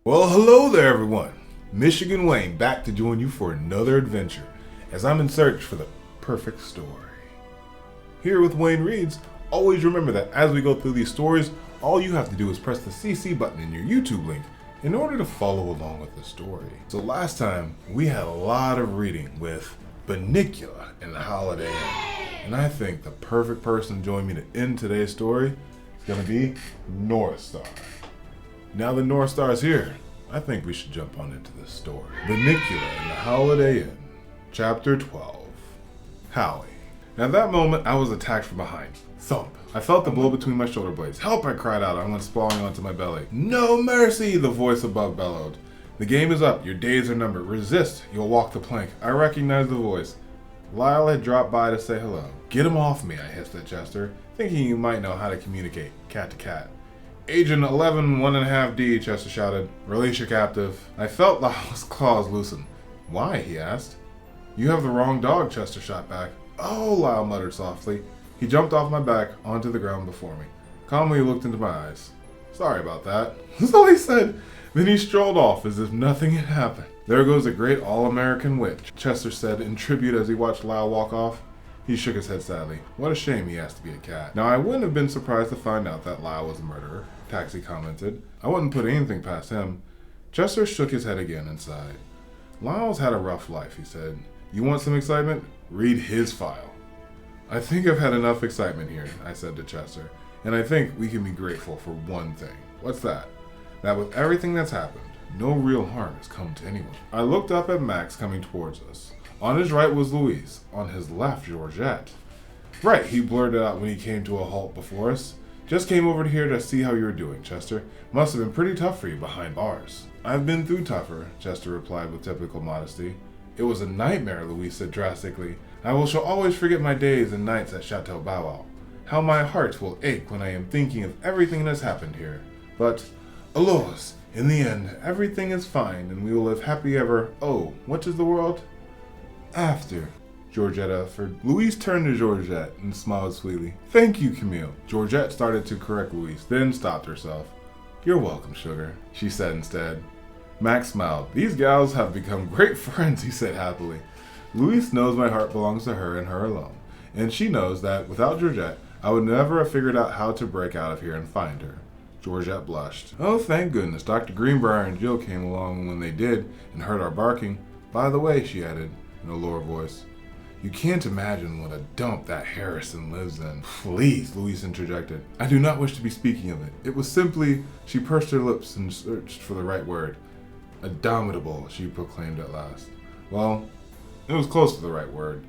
Well, hello there, everyone. Michigan Wayne back to join you for another adventure as I'm in search for the perfect story. Here with Wayne Reads, always remember that as we go through these stories, all you have to do is press the CC button in your YouTube link in order to follow along with the story. So last time, we had a lot of reading with Bunnicula and Howliday Inn, and I think the perfect person to join me to end today's story is going to be North Star. Now the North Star is here, I think we should jump on into this story. Bunnicula and the Howliday Inn, Chapter 12, Howie. At that moment, I was attacked from behind. Thump. I felt the blow between my shoulder blades. Help, I cried out. I went sprawling onto my belly. No mercy, the voice above bellowed. The game is up. Your days are numbered. Resist. You'll walk the plank. I recognized the voice. Lyle had dropped by to say hello. Get him off me, I hissed at Chester, thinking you might know how to communicate, cat to cat. Agent 11 1.5D, Chester shouted. Release your captive. I felt Lyle's claws loosen. Why, he asked. You have the wrong dog, Chester shot back. Oh, Lyle muttered softly. He jumped off my back onto the ground before me. Calmly he looked into my eyes. Sorry about that. That's all he said. Then he strolled off as if nothing had happened. There goes a great all-American witch, Chester said in tribute as he watched Lyle walk off. He shook his head sadly. What a shame he has to be a cat. Now, I wouldn't have been surprised to find out that Lyle was a murderer, Taxi commented. I wouldn't put anything past him. Chester shook his head again and sighed. Lyle's had a rough life, he said. You want some excitement? Read his file. I think I've had enough excitement here, I said to Chester, and I think we can be grateful for one thing. What's that? That with everything that's happened, no real harm has come to anyone. I looked up at Max coming towards us. On his right was Louise, on his left Georgette. Right, he blurted out when he came to a halt before us. Just came over here to see how you were doing, Chester. Must have been pretty tough for you behind bars. I've been through tougher, Chester replied with typical modesty. It was a nightmare, Louise said drastically. Shall always forget my days and nights at Chateau Bow Wow. How my heart will ache when I am thinking of everything that has happened here. But, alas, in the end, everything is fine and we will live happy ever. Oh, what is the world? After, Georgette offered. Louise turned to Georgette and smiled sweetly. Thank you, Camille. Georgette started to correct Louise, then stopped herself. You're welcome, sugar, she said instead. Max smiled. These gals have become great friends, he said happily. Louise knows my heart belongs to her and her alone, and she knows that without Georgette, I would never have figured out how to break out of here and find her. Georgette blushed. Oh, thank goodness, Dr. Greenbrier and Jill came along when they did and heard our barking. By the way, she added, in a lower voice, you can't imagine what a dump that Harrison lives in. Please, Louise interjected. I do not wish to be speaking of it. It was simply, she pursed her lips and searched for the right word. Abominable, she proclaimed at last. Well, it was close to the right word.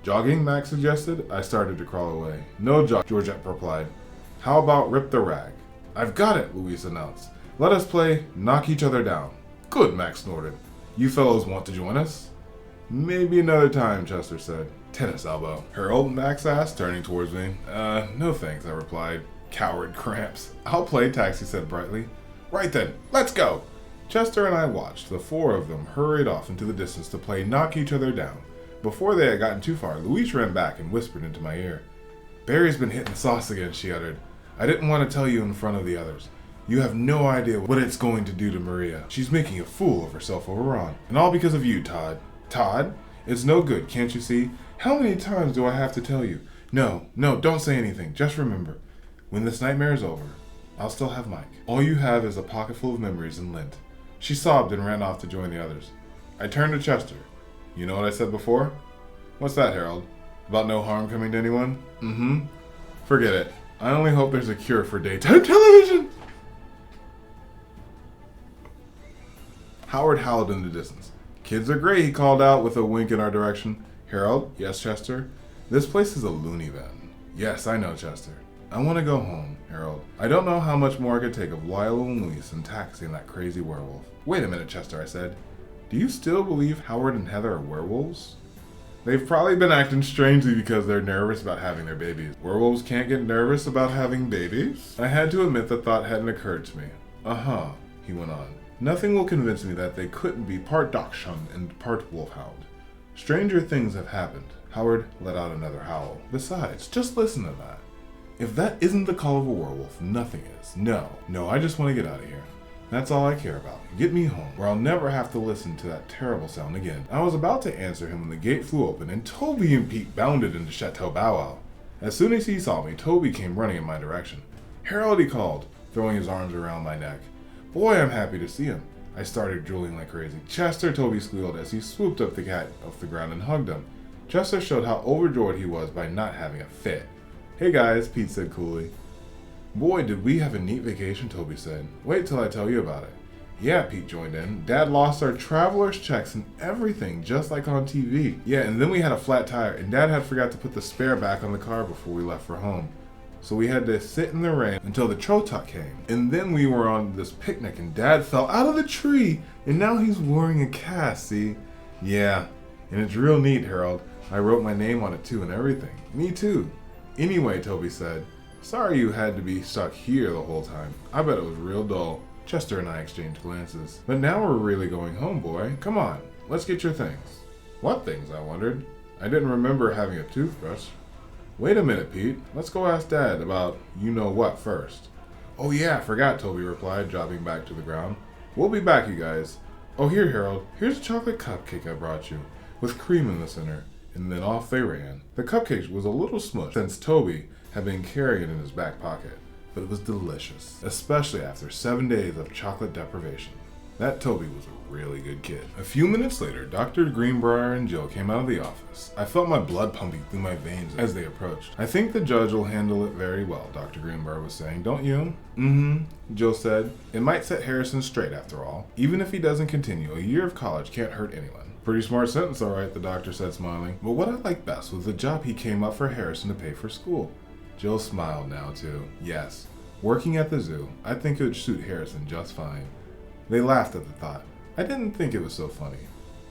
Jogging, Max suggested. I started to crawl away. No jog, Georgette replied. How about rip the rag? I've got it, Louise announced. Let us play knock each other down. Good, Max snorted. You fellows want to join us? Maybe another time, Chester said. Tennis elbow. Harold, Max asked, turning towards me. No thanks, I replied. Coward cramps. I'll play, Taxi said brightly. Right then, let's go. Chester and I watched. The four of them hurried off into the distance to play knock each other down. Before they had gotten too far, Louise ran back and whispered into my ear. Barry's been hitting sauce again, she uttered. I didn't want to tell you in front of the others. You have no idea what it's going to do to Maria. She's making a fool of herself over Ron. And all because of you, Todd. Todd? It's no good, can't you see? How many times do I have to tell you? No, don't say anything. Just remember, when this nightmare is over, I'll still have Mike. All you have is a pocket full of memories and lint. She sobbed and ran off to join the others. I turned to Chester. You know what I said before? What's that, Harold? About no harm coming to anyone? Mm-hmm. Forget it. I only hope there's a cure for daytime television. Howard howled in the distance. Kids are great, he called out with a wink in our direction. Harold? Yes, Chester? This place is a loony bin. Yes, I know, Chester. I want to go home, Harold. I don't know how much more I could take of Lyle and Louise and Taxi and that crazy werewolf. Wait a minute, Chester, I said. Do you still believe Howard and Heather are werewolves? They've probably been acting strangely because they're nervous about having their babies. Werewolves can't get nervous about having babies? I had to admit the thought hadn't occurred to me. Uh-huh, he went on. Nothing will convince me that they couldn't be part Dachshund and part Wolfhound. Stranger things have happened. Howard let out another howl. Besides, just listen to that. If that isn't the call of a werewolf, nothing is. No, I just want to get out of here. That's all I care about. Get me home, where I'll never have to listen to that terrible sound again. I was about to answer him when the gate flew open and Toby and Pete bounded into Chateau Bow Wow. As soon as he saw me, Toby came running in my direction. "Harold," he called, throwing his arms around my neck. "Boy, I'm happy to see him." I started drooling like crazy. "Chester," Toby squealed as he swooped up the cat off the ground and hugged him. Chester showed how overjoyed he was by not having a fit. "Hey guys," Pete said coolly. "Boy, did we have a neat vacation," Toby said. "Wait till I tell you about it." "Yeah," Pete joined in. "Dad lost our traveler's checks and everything, just like on TV. Yeah, and then we had a flat tire, and Dad had forgot to put the spare back on the car before we left for home. So we had to sit in the rain until the Trotuck came. And then we were on this picnic, and Dad fell out of the tree, and now he's wearing a cast, see? Yeah, and it's real neat, Harold. I wrote my name on it too and everything." "Me too." "Anyway," Toby said, "sorry you had to be stuck here the whole time. I bet it was real dull." Chester and I exchanged glances. "But now we're really going home, boy. Come on, let's get your things." "What things?" I wondered. I didn't remember having a toothbrush. "Wait a minute, Pete. Let's go ask Dad about you-know-what first." "Oh yeah, I forgot," Toby replied, dropping back to the ground. "We'll be back, you guys. Oh, here, Harold. Here's a chocolate cupcake I brought you, with cream in the center." And then off they ran. The cupcake was a little smushed since Toby had been carrying it in his back pocket, but it was delicious, especially after 7 days of chocolate deprivation. That Toby was a really good kid. A few minutes later, Dr. Greenbrier and Jill came out of the office. I felt my blood pumping through my veins as they approached. "I think the judge will handle it very well," Dr. Greenbrier was saying. "Don't you?" "Mm-hmm," Jill said. "It might set Harrison straight after all. Even if he doesn't continue, a year of college can't hurt anyone." "Pretty smart sentence, all right," the doctor said, smiling. "But what I liked best was the job he came up for Harrison to pay for school." Jill smiled now, too. "Yes, working at the zoo. I think it would suit Harrison just fine." They laughed at the thought. I didn't think it was so funny.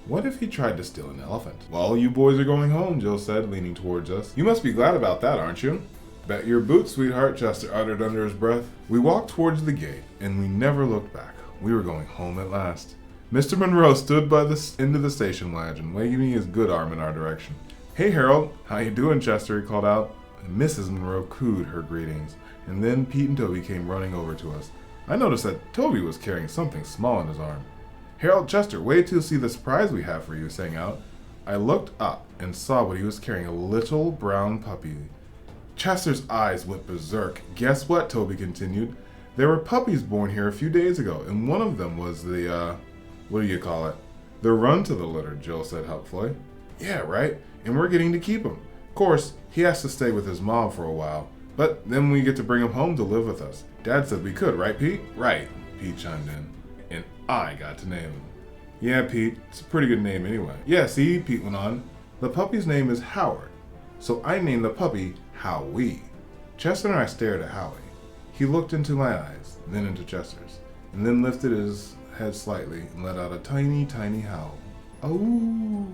What if he tried to steal an elephant? "Well, you boys are going home," Jill said, leaning towards us. "You must be glad about that, aren't you?" "Bet your boots, sweetheart," Chester uttered under his breath. We walked towards the gate, and we never looked back. We were going home at last. Mr. Monroe stood by the end of the station wagon, waving his good arm in our direction. "Hey, Harold. How you doing, Chester?" he called out. And Mrs. Monroe cooed her greetings, and then Pete and Toby came running over to us. I noticed that Toby was carrying something small in his arm. "Harold, Chester, wait till you see the surprise we have for you," sang out. I looked up and saw what he was carrying, a little brown puppy. Chester's eyes went berserk. "Guess what?" Toby continued. "There were puppies born here a few days ago, and one of them was the, what do you call it? The run to the litter," Jill said helpfully. "Yeah, right, and we're getting to keep him. Of course, he has to stay with his mom for a while, but then we get to bring him home to live with us. Dad said we could, right, Pete?" "Right," Pete chimed in. "And I got to name him." "Yeah, Pete, it's a pretty good name anyway." "Yeah, see," Pete went on, "the puppy's name is Howard, so I named the puppy Howie." Chester and I stared at Howie. He looked into my eyes, then into Chester's, and then lifted his head slightly and let out a tiny, tiny howl. "Oh,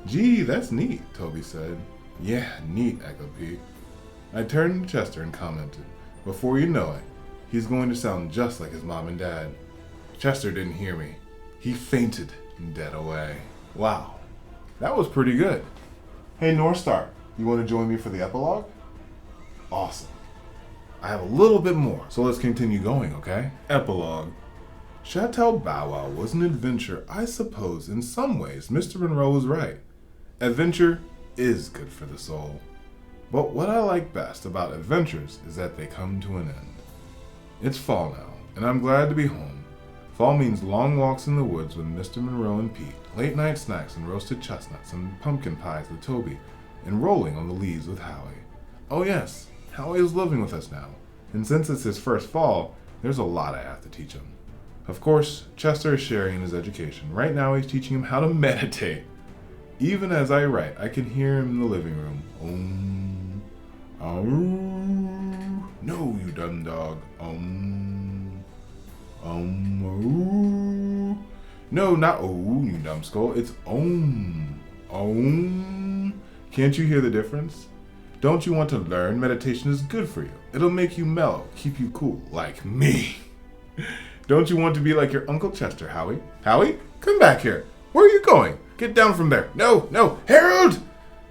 gee, that's neat," Toby said. "Yeah, neat," echoed Pete. I turned to Chester and commented, "Before you know it, he's going to sound just like his mom and dad." Chester didn't hear me. He fainted and dead away. Wow, that was pretty good. Hey, North Star, you want to join me for the epilogue? Awesome. I have a little bit more, so let's continue going, okay? Epilogue. Chateau Bow Wow was an adventure. I suppose in some ways Mr. Monroe was right. Adventure is good for the soul. But what I like best about adventures is that they come to an end. It's fall now, and I'm glad to be home. Fall means long walks in the woods with Mr. Monroe and Pete, late night snacks and roasted chestnuts and pumpkin pies with Toby, and rolling on the leaves with Howie. Oh yes, Howie is living with us now, and since it's his first fall, there's a lot I have to teach him. Of course, Chester is sharing in his education. Right now he's teaching him how to meditate. Even as I write, I can hear him in the living room. No, you dumb dog. No, not you dumb skull. It's Can't you hear the difference? Don't you want to learn? Meditation is good for you. It'll make you mellow, keep you cool, like me. Don't you want to be like your Uncle Chester, Howie? Howie, come back here. Where are you going? Get down from there. No, Harold!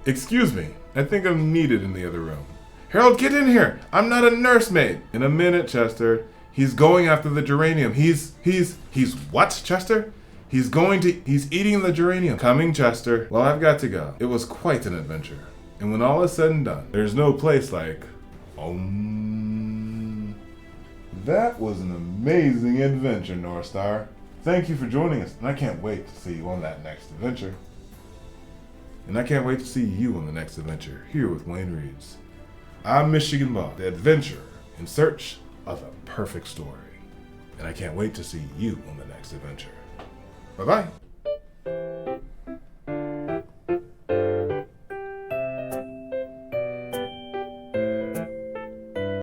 Excuse me, I think I'm needed in the other room. Harold, get in here. I'm not a nursemaid. In a minute, Chester. He's going after the geranium. He's what, Chester? He's eating the geranium. Coming, Chester. Well, I've got to go. It was quite an adventure. And when all is said and done, there's no place like home. That was an amazing adventure, North Star. Thank you for joining us, and I can't wait to see you on that next adventure. And I can't wait to see you on the next adventure here with Wayne Reads. I'm Michigan Bob, the adventurer in search of a perfect story. And I can't wait to see you on the next adventure. Bye-bye.